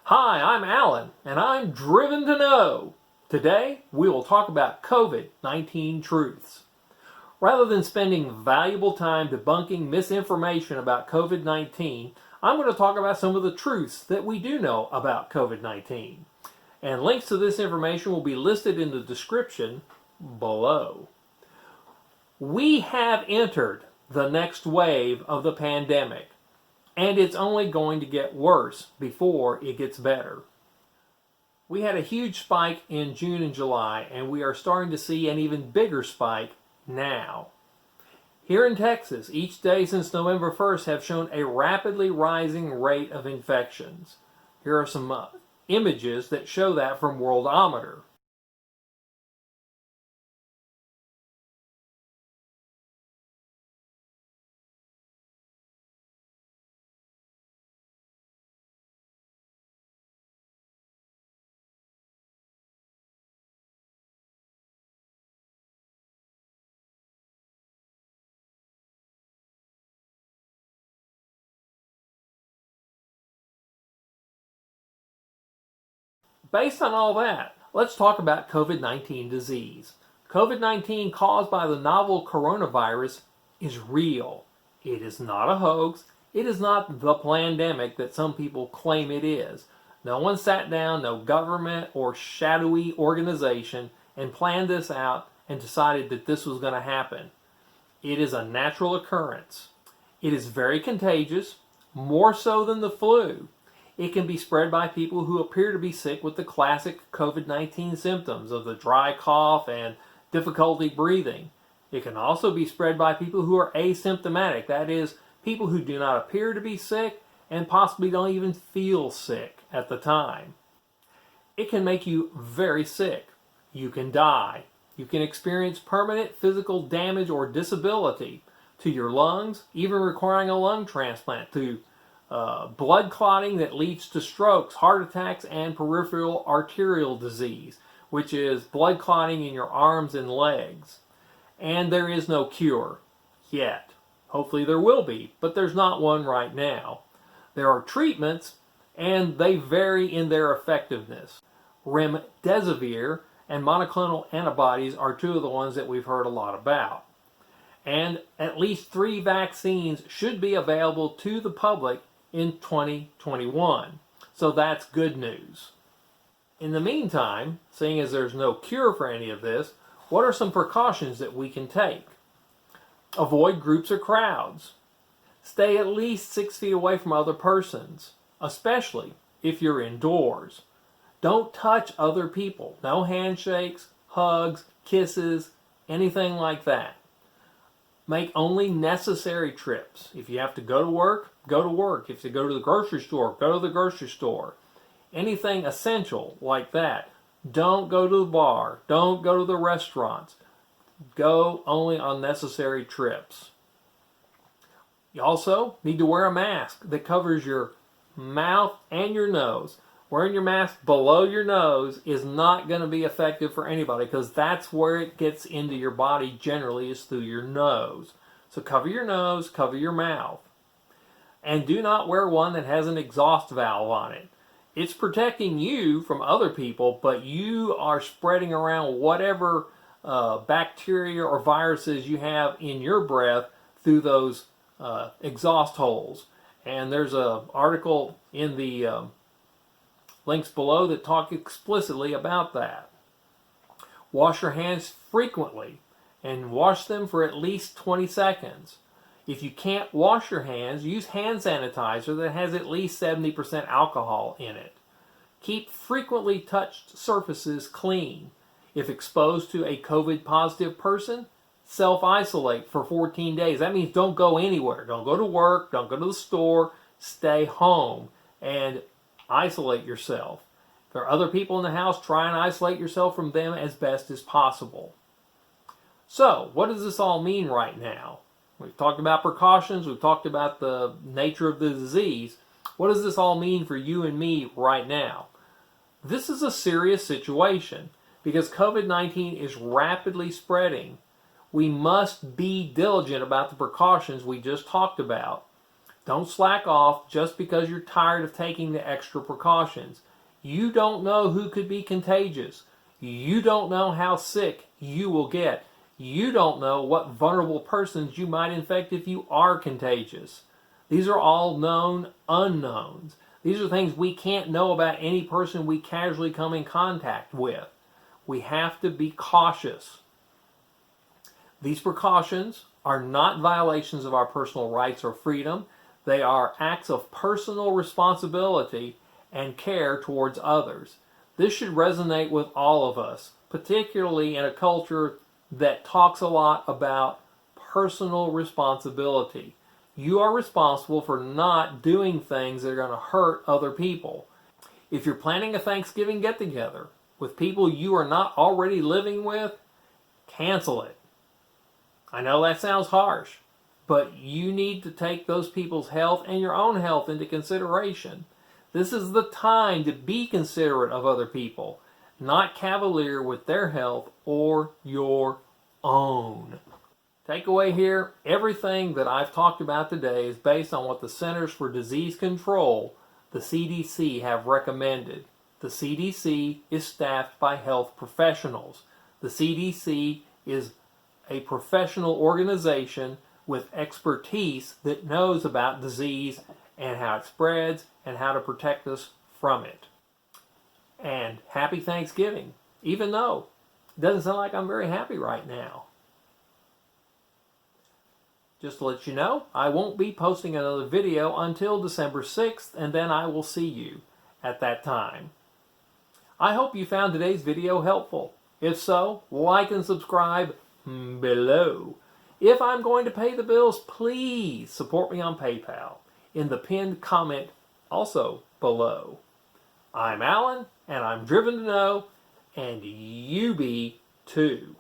Hi, I'm Alan, and I'm driven to know. Today, we will talk about COVID-19 truths. Rather than spending valuable time debunking misinformation about COVID-19, I'm going to talk about some of the truths that we do know about COVID-19. And links to this information will be listed in the description below. We have entered the next wave of the pandemic, and it's only going to get worse before it gets better. We had a huge spike in June and July, and we are starting to see an even bigger spike now. Here in Texas, each day since November 1st have shown a rapidly rising rate of infections. Here are some images that show that from Worldometer. Based on all that, let's talk about COVID-19 disease. COVID-19 caused by the novel coronavirus is real. It is not a hoax. It is not the pandemic that some people claim it is. No one sat down, no government or shadowy organization, and planned this out and decided that this was going to happen. It is a natural occurrence. It is very contagious, more so than the flu. It can be spread by people who appear to be sick with the classic COVID-19 symptoms of the dry cough and difficulty breathing. It can also be spread by people who are asymptomatic, that is, people who do not appear to be sick and possibly don't even feel sick at the time. It can make you very sick. You can die. You can experience permanent physical damage or disability to your lungs, even requiring a lung transplant, to blood clotting that leads to strokes, heart attacks, and peripheral arterial disease, which is blood clotting in your arms and legs. And there is no cure yet. Hopefully there will be, but there's not one right now. There are treatments, and they vary in their effectiveness. Remdesivir and monoclonal antibodies are two of the ones that we've heard a lot about. And at least 3 vaccines should be available to the public in 2021. So that's good news. In the meantime, seeing as there's no cure for any of this, what are some precautions that we can take? Avoid groups or crowds. Stay at least 6 feet away from other persons, especially if you're indoors. Don't touch other people. No handshakes, hugs, kisses, anything like that. Make only necessary trips. If you have to go to work, go to work. If you go to the grocery store, go to the grocery store. Anything essential like that. Don't go to the bar. Don't go to the restaurants. Go only on necessary trips. You also need to wear a mask that covers your mouth and your nose. Wearing your mask below your nose is not going to be effective for anybody because that's where it gets into your body generally, is through your nose. So cover your nose, cover your mouth. And do not wear one that has an exhaust valve on it. It's protecting you from other people, but you are spreading around whatever bacteria or viruses you have in your breath through those exhaust holes. And there's an article in the links below that talk explicitly about that. Wash your hands frequently and wash them for at least 20 seconds. If you can't wash your hands, use hand sanitizer that has at least 70% alcohol in it. Keep frequently touched surfaces clean. If exposed to a COVID positive person, self-isolate for 14 days. That means don't go anywhere. Don't go to work, don't go to the store, stay home and isolate yourself. If there are other people in the house, try and isolate yourself from them as best as possible. So, what does this all mean right now? We've talked about precautions, we've talked about the nature of the disease. What does this all mean for you and me right now? This is a serious situation because COVID-19 is rapidly spreading. We must be diligent about the precautions we just talked about. Don't slack off just because you're tired of taking the extra precautions. You don't know who could be contagious. You don't know how sick you will get. You don't know what vulnerable persons you might infect if you are contagious. These are all known unknowns. These are things we can't know about any person we casually come in contact with. We have to be cautious. These precautions are not violations of our personal rights or freedom. They are acts of personal responsibility and care towards others. This should resonate with all of us, particularly in a culture that talks a lot about personal responsibility. You are responsible for not doing things that are going to hurt other people. If you're planning a Thanksgiving get-together with people you are not already living with, cancel it. I know that sounds harsh, but you need to take those people's health and your own health into consideration. This is the time to be considerate of other people, not cavalier with their health or your own. Takeaway here, everything that I've talked about today is based on what the Centers for Disease Control, the CDC, have recommended. The CDC is staffed by health professionals. The CDC is a professional organization with expertise that knows about disease and how it spreads and how to protect us from it. And happy Thanksgiving, even though it doesn't sound like I'm very happy right now. Just to let you know, I won't be posting another video until December 6th, and then I will see you at that time. I hope you found today's video helpful. If so, like and subscribe below. If I'm going to pay the bills, please support me on PayPal in the pinned comment also below. I'm Alan, and I'm driven to know, and you be too.